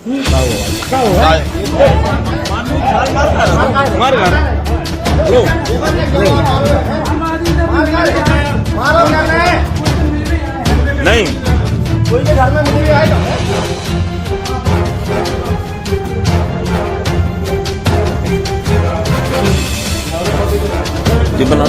नहीं कोई के घर में मिली आएगा जी बना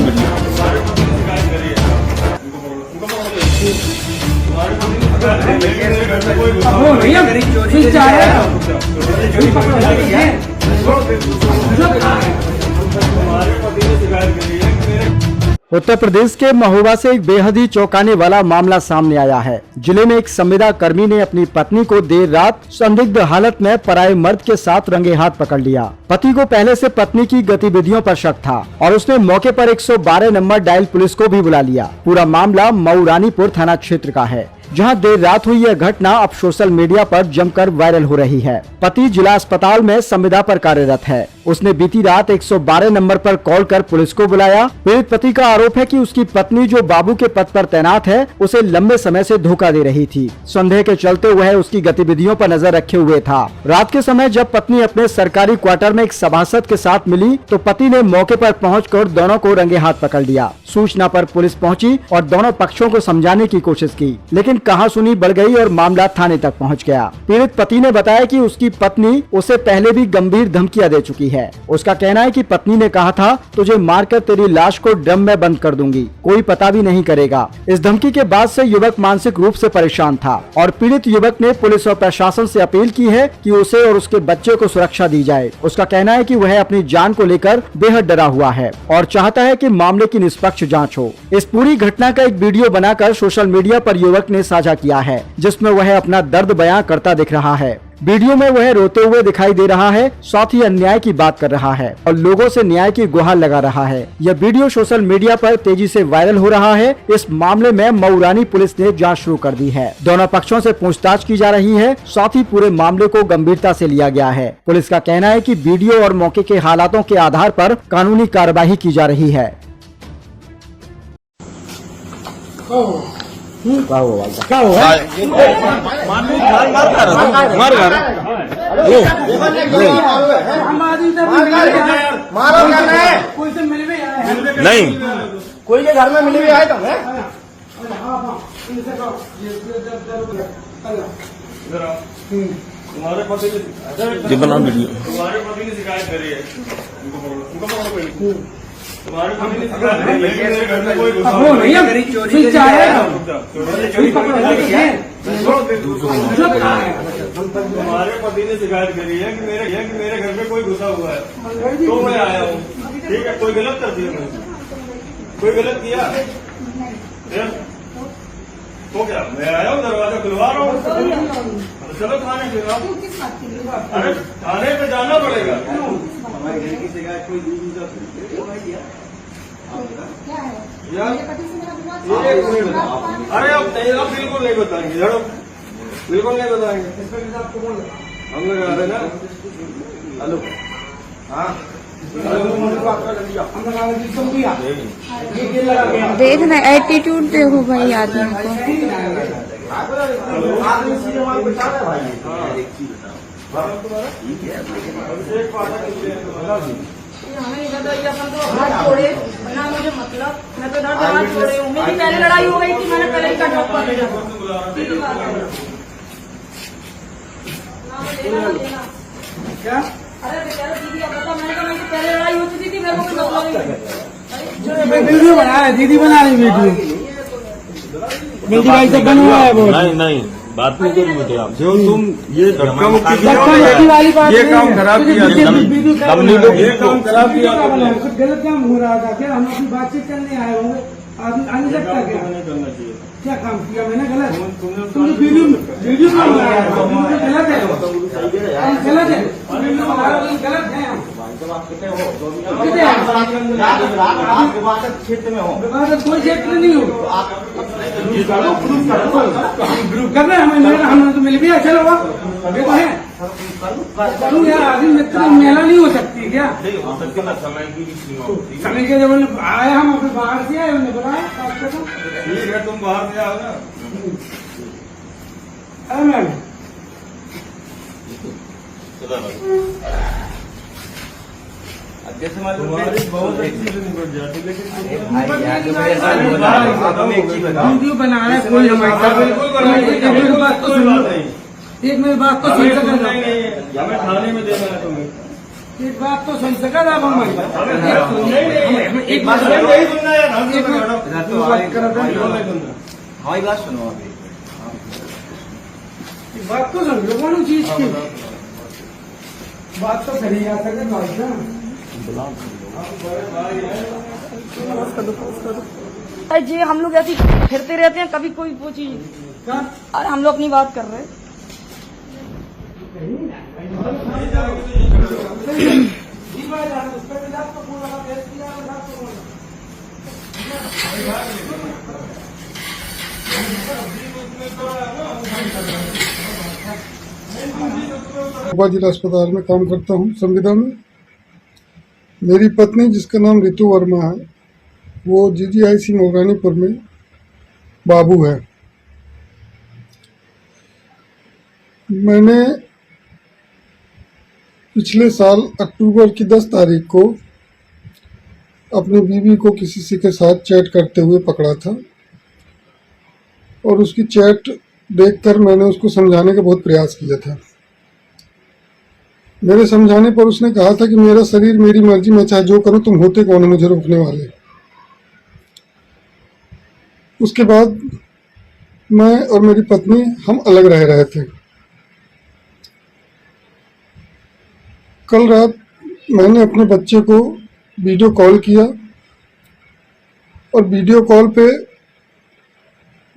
उत्तर प्रदेश के महोबा से एक बेहद ही चौंकाने वाला मामला सामने आया है। जिले में एक संविदा कर्मी ने अपनी पत्नी को देर रात संदिग्ध हालत में पराये मर्द के साथ रंगे हाथ पकड़ लिया। पति को पहले से पत्नी की गतिविधियों पर शक था और उसने मौके पर 112 नंबर डायल पुलिस को भी बुला लिया। पूरा मामला मऊ रानीपुर थाना क्षेत्र का है, जहां देर रात हुई यह घटना अब सोशल मीडिया पर जमकर वायरल हो रही है। पति जिला अस्पताल में संविदा पर कार्यरत है। उसने बीती रात 112 नंबर पर कॉल कर पुलिस को बुलाया। पीड़ित पति का आरोप है कि उसकी पत्नी जो बाबू के पद पर तैनात है, उसे लंबे समय से धोखा दे रही थी। संदेह के चलते वह उसकी गतिविधियों पर नजर रखे हुए था। रात के समय जब पत्नी अपने सरकारी क्वार्टर में एक सभासद के साथ मिली तो पति ने मौके पर पहुंचकर दोनों को रंगे हाथ पकड़ लिया। सूचना पर पुलिस पहुंची और दोनों पक्षों को समझाने की कोशिश की, लेकिन कहासुनी बढ़ गई और मामला थाने तक पहुंच गया। पीड़ित पति ने बताया कि उसकी पत्नी उसे पहले भी गंभीर धमकियां दे चुकी है। उसका कहना है कि पत्नी ने कहा था, तुझे मारकर तेरी लाश को ड्रम में बंद कर दूंगी, कोई पता भी नहीं करेगा। इस धमकी के बाद से युवक मानसिक रूप से परेशान था और पीड़ित युवक ने पुलिस और प्रशासन से अपील की है कि उसे और उसके बच्चे को सुरक्षा दी जाए। उसका कहना है कि वह अपनी जान को लेकर बेहद डरा हुआ है और चाहता है कि मामले की निष्पक्ष जांच हो। इस पूरी घटना का एक वीडियो बनाकर सोशल मीडिया पर युवक ने साझा किया है, जिसमें वह अपना दर्द बयां करता दिख रहा है। वीडियो में वह रोते हुए दिखाई दे रहा है, साथ ही अन्याय की बात कर रहा है और लोगों से न्याय की गुहार लगा रहा है। यह वीडियो सोशल मीडिया पर तेजी से वायरल हो रहा है। इस मामले में मऊ रानी पुलिस ने जांच शुरू कर दी है। दोनों पक्षों से पूछताछ की जा रही है, साथ ही पूरे मामले को गंभीरता से लिया गया है। पुलिस का कहना है कि वीडियो और मौके के हालातों के आधार पर कानूनी कार्यवाही की जा रही है। क्या हुआ? मार घर मारो नहीं कोई के घर में मिली हुई आए तुम्हारे पति जी बना वीडियो तुम्हारे पति ने शिकायत करी है। तुम्हारे पति ने शिकायत करी है मेरे घर में कोई तुम्हारे पति ने शिकायत करी है कि मेरे घर में कोई घुसा हुआ है, तो मैं आया हूँ। ठीक है, कोई गलत कर दिया मैंने, कोई गलत किया तो क्या मैं आया हूँ, दरवाजा खुलवा रहा हूँ। चलो थाने फिर अरे थाने पे जाना पड़ेगा। अरे अब नहीं, अब बिल्कुल नहीं बताएंगे, जड़ो बिल्कुल नहीं बताएंगे। हम लोग आ रहे ना। हेलो हाँ देखना एटीट्यूड देखो भाई आदमी को। हाथ छोड़े ना मुझे मतलब, मैं तो हाथ छोड़े हूँ। मेरी पहले लड़ाई हो गई थी, मैंने पहले इनका ड्रॉप कर दिया। क्या? अरे बेचारा दीदी अब बता, मैंने कहा मेरी पहले लड़ाई हो चुकी थी, मेरे को मतलब वीडियो बना रहे, दीदी बना रही वीडियो। मेरी भाई से बन हुआ है वो। नहीं बात नहीं करी मुझे आप जो तुम ये धक्का मुक्की ये काम खराब किया, ये काम खराब किया, कुछ गलत काम हो रहा था क्या? हम अपनी बातचीत करने आए होंगे, आने लगता क्या? क्या काम किया मैंने गलत? तुम वीडियो वीडियो में गलत है, गलत है, गलत है। क्षेत्र में हो, कोई क्षेत्र नहीं हो ग्रुप कर रहे हैं। हम तो मिल भी है, चलो देखो है यार, आदमी मित्र मेला नहीं हो सकती क्या? समय के जब आए, हम अपने बाहर से आए, उन्होंने बुलाया। ठीक है, तुम बाहर से आओ ना। अरे मैम तुम्हारी बहुत अच्छी से निपट जाती, लेकिन वीडियो बना रहा है कोई हमारे साथ। बिल्कुल बनाएंगे, एक मेरी बात तो कोई सुनो, बात नहीं। एक मेरी बात तो सुन हमें सका सुनना ही नहीं है, हमें थाने में देना है तुम्हें। एक बात तो सुन सका आप हमारी हमें सुनना ही नहीं है। एक बात हमें नहीं सुनना है, ढंग से एक मिनट, बैठो। बात कर रहा था। बिल्कुल नहीं सुनना। हमारी बात सुनो अभी। बात तो समझ लो कौन चीज की बात तो करी जा सके भाई साहब। जी हम लोग ऐसे ही फिरते रहते हैं, कभी कोई वो चीज। अरे हम लोग अपनी बात कर रहे हैं। भोपाल जिला अस्पताल में काम करता हूँ संविदा में। मेरी पत्नी जिसका नाम रितु वर्मा है वो जीजीआईसी मोगरानीपुर में बाबू है। मैंने पिछले साल अक्टूबर की 10 तारीख को अपनी बीवी को किसी के साथ चैट करते हुए पकड़ा था और उसकी चैट देखकर मैंने उसको समझाने का बहुत प्रयास किया था। मेरे समझाने पर उसने कहा था कि मेरा शरीर मेरी मर्जी, मैं चाहे जो करूं, तुम होते कौन हो मुझे रोकने वाले। उसके बाद मैं और मेरी पत्नी हम अलग रह रहे थे। कल रात मैंने अपने बच्चे को वीडियो कॉल किया और वीडियो कॉल पे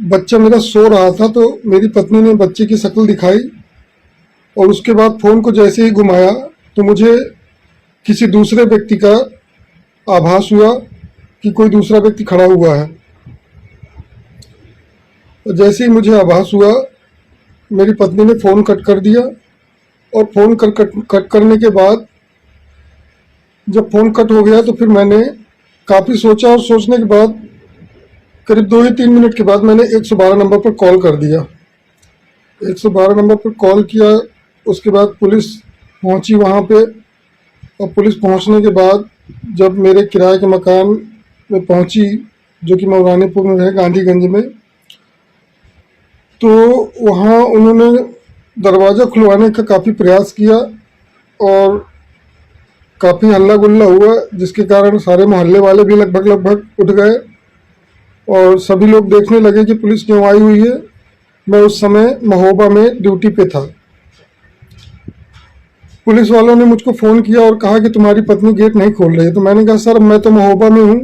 बच्चा मेरा सो रहा था तो मेरी पत्नी ने बच्चे की शक्ल दिखाई और उसके बाद फ़ोन को जैसे ही घुमाया तो मुझे किसी दूसरे व्यक्ति का आभास हुआ कि कोई दूसरा व्यक्ति खड़ा हुआ है। और जैसे ही मुझे आभास हुआ मेरी पत्नी ने फ़ोन कट कर दिया और फ़ोन कट करने के बाद जब फ़ोन कट हो गया तो फिर मैंने काफ़ी सोचा और सोचने के बाद करीब 2 या 3 मिनट के बाद मैंने 112 नंबर पर कॉल कर दिया। 112 नंबर पर कॉल किया, उसके बाद पुलिस पहुंची वहां पे और पुलिस पहुंचने के बाद जब मेरे किराए के मकान में पहुंची जो कि मोगरानीपुर में है गांधीगंज में, तो वहां उन्होंने दरवाज़ा खुलवाने का काफ़ी प्रयास किया और काफ़ी हल्ला गुल्ला हुआ जिसके कारण सारे मोहल्ले वाले भी लगभग उठ गए और सभी लोग देखने लगे कि पुलिस क्यों आई हुई है। मैं उस समय महोबा में ड्यूटी पे था। पुलिस वालों ने मुझको फ़ोन किया और कहा कि तुम्हारी पत्नी गेट नहीं खोल रही है। तो मैंने कहा सर मैं तो महोबा में हूँ,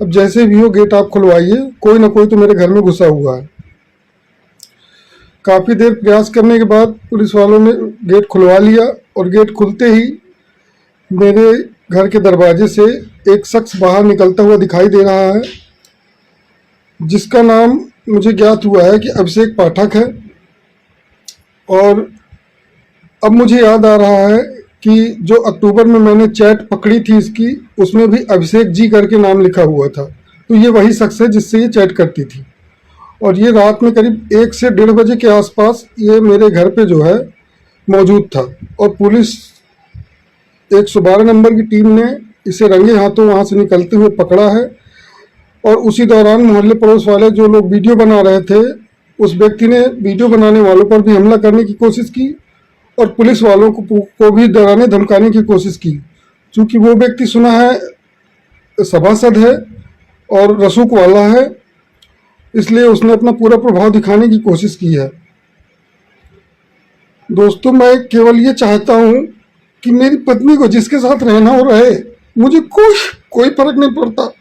अब जैसे भी हो गेट आप खुलवाइए, कोई ना कोई तो मेरे घर में घुसा हुआ है। काफ़ी देर प्रयास करने के बाद पुलिस वालों ने गेट खुलवा लिया और गेट खुलते ही मेरे घर के दरवाजे से एक शख्स बाहर निकलता हुआ दिखाई दे रहा है जिसका नाम मुझे ज्ञात हुआ है कि अभिषेक पाठक है। और अब मुझे याद आ रहा है कि जो अक्टूबर में मैंने चैट पकड़ी थी इसकी, उसमें भी अभिषेक जी करके नाम लिखा हुआ था। तो ये वही शख्स है जिससे ये चैट करती थी। और ये रात में करीब 1 से 1:30 बजे के आसपास ये मेरे घर पे जो है मौजूद था और पुलिस 112 नंबर की टीम ने इसे रंगे हाथों वहाँ से निकलते हुए पकड़ा है। और उसी दौरान मोहल्ले पड़ोस वाले जो लोग वीडियो बना रहे थे उस व्यक्ति ने वीडियो बनाने वालों पर भी हमला करने की कोशिश की और पुलिस वालों को भी डराने धमकाने की कोशिश की। चूँकि वो व्यक्ति सुना है सभासद है और रसूख वाला है, इसलिए उसने अपना पूरा प्रभाव दिखाने की कोशिश की है। दोस्तों मैं केवल ये चाहता हूँ कि मेरी पत्नी को जिसके साथ रहना हो रहे, मुझे कोई फर्क नहीं पड़ता,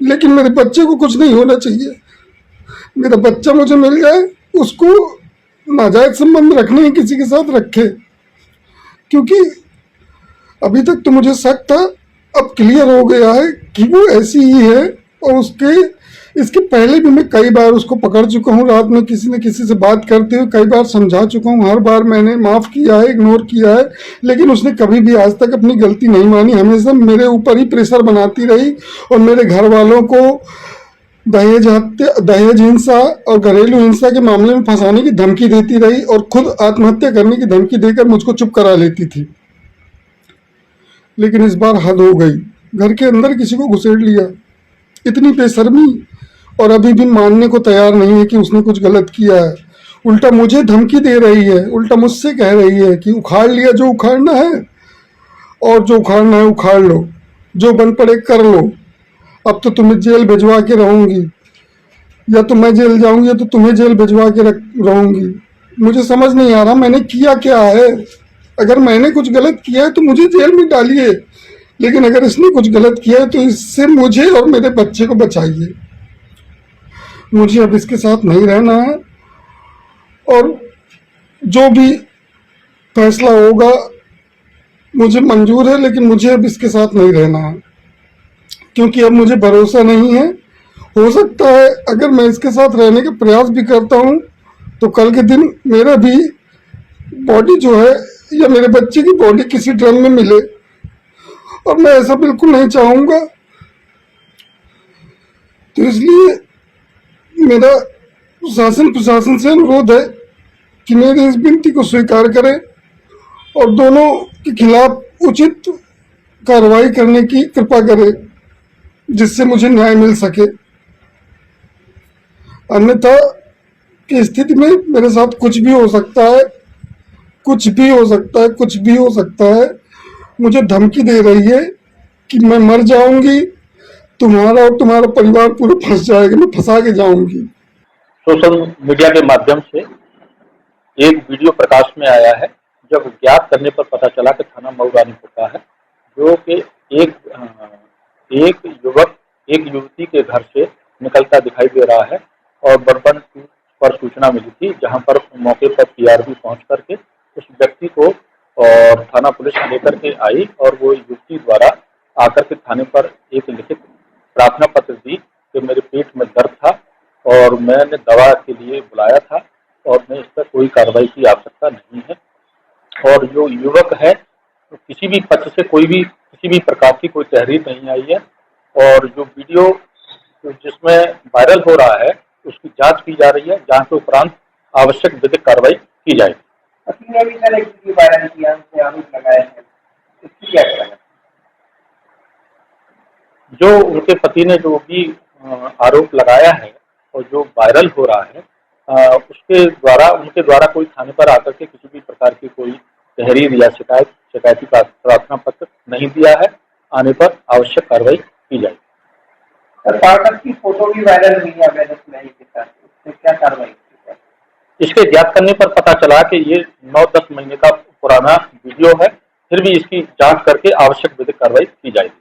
लेकिन मेरे बच्चे को कुछ नहीं होना चाहिए। मेरा बच्चा मुझे मिल जाए, उसको नाजायज संबंध रखने ही किसी के साथ रखे, क्योंकि अभी तक तो मुझे शक था, अब क्लियर हो गया है कि वो ऐसी ही है। और इसके पहले भी मैं कई बार उसको पकड़ चुका हूँ, रात में किसी न किसी से बात करते हुए कई बार समझा चुका हूँ। हर बार मैंने माफ़ किया है, इग्नोर किया है, लेकिन उसने कभी भी आज तक अपनी गलती नहीं मानी। हमेशा मेरे ऊपर ही प्रेशर बनाती रही और मेरे घर वालों को दहेज हिंसा और घरेलू हिंसा के मामले में फंसाने की धमकी देती रही और खुद आत्महत्या करने की धमकी देकर मुझको चुप करा लेती थी। लेकिन इस बार हद हो गई, घर के अंदर किसी को घुसेड़ लिया। इतनी बेशर्मी, और अभी भी मानने को तैयार नहीं है कि उसने कुछ गलत किया है। उल्टा मुझे धमकी दे रही है, उल्टा मुझसे कह रही है कि उखाड़ लिया जो उखाड़ना है, और जो उखाड़ना है उखाड़ लो, जो बन पड़े कर लो। अब तो तुम्हें जेल भिजवा के रहूंगी, या तो मैं जेल जाऊंगी या तो तुम्हें जेल भिजवा के रहूंगी। मुझे समझ नहीं आ रहा मैंने किया क्या है। अगर मैंने कुछ गलत किया है तो मुझे जेल में डालिए, लेकिन अगर इसने कुछ गलत किया है तो इससे मुझे और मेरे बच्चे को बचाइए। मुझे अब इसके साथ नहीं रहना है, और जो भी फैसला होगा मुझे मंजूर है, लेकिन मुझे अब इसके साथ नहीं रहना है, क्योंकि अब मुझे भरोसा नहीं है। हो सकता है अगर मैं इसके साथ रहने का प्रयास भी करता हूं तो कल के दिन मेरा भी बॉडी जो है या मेरे बच्चे की बॉडी किसी ड्रम में मिले, और मैं ऐसा बिल्कुल नहीं चाहूंगा। तो इसलिए मेरा प्रशासन से अनुरोध है कि मेरी इस विनती को स्वीकार करें और दोनों के खिलाफ उचित कार्रवाई करने की कृपा करें, जिससे मुझे न्याय मिल सके। अन्यथा की स्थिति में मेरे साथ कुछ भी हो सकता है, कुछ भी हो सकता है, कुछ भी हो सकता है। मुझे धमकी दे रही है कि मैं मर जाऊंगी, तुम्हारा और तुम्हारा परिवार पूरा फंस जाएगा, मैं फंसा के जाऊंगी। सोशल मीडिया के माध्यम से एक वीडियो प्रकाश में आया है, जब ज्ञात करने पर पता चला कि थाना मऊ रानीपुर का है, जो कि एक युवक एक युवती के घर से निकलता दिखाई दे रहा है, और बरबन पर सूचना मिली थी, जहां पर मौके पर पीआरबी पहुंच करके उस व्यक्ति को और थाना पुलिस लेकर के आई, और वो युवती द्वारा आकर के थाने पर एक लिखित प्रार्थना पत्र दी कि मेरे पेट में दर्द था और मैंने दवा के लिए बुलाया था, और मैं इस पर कोई कार्रवाई की आवश्यकता नहीं है। और जो युवक है तो किसी भी पक्ष से किसी भी प्रकार की कोई तहरीर नहीं आई है, और जो वीडियो जिसमें वायरल हो रहा है उसकी जांच की जा रही है। जांच के उपरांत आवश्यक विधिक कार्रवाई की जाएगी। पति ने भी सर एक वीडियो वायरल किया, उसने आरोप लगाए हैं, इसकी क्या करें? जो उनके पति ने जो भी आरोप लगाया है और जो वायरल हो रहा है, उनके द्वारा कोई थाने पर आकर के किसी भी प्रकार की कोई तहरीर या शिकायती प्रार्थना पत्र नहीं दिया है। आने पर आवश्यक कार्रवाई की जाएगी। सर पार्टनर की फोटो भी वायरल हुई है अवैध स्मैश के साथ, उससे क्या कार्रवाई की जाए? इसके ज्ञात करने पर पता चला कि ये 9-10 महीने का पुराना वीडियो है, फिर भी इसकी जांच करके आवश्यक विधिक कार्रवाई की जाएगी।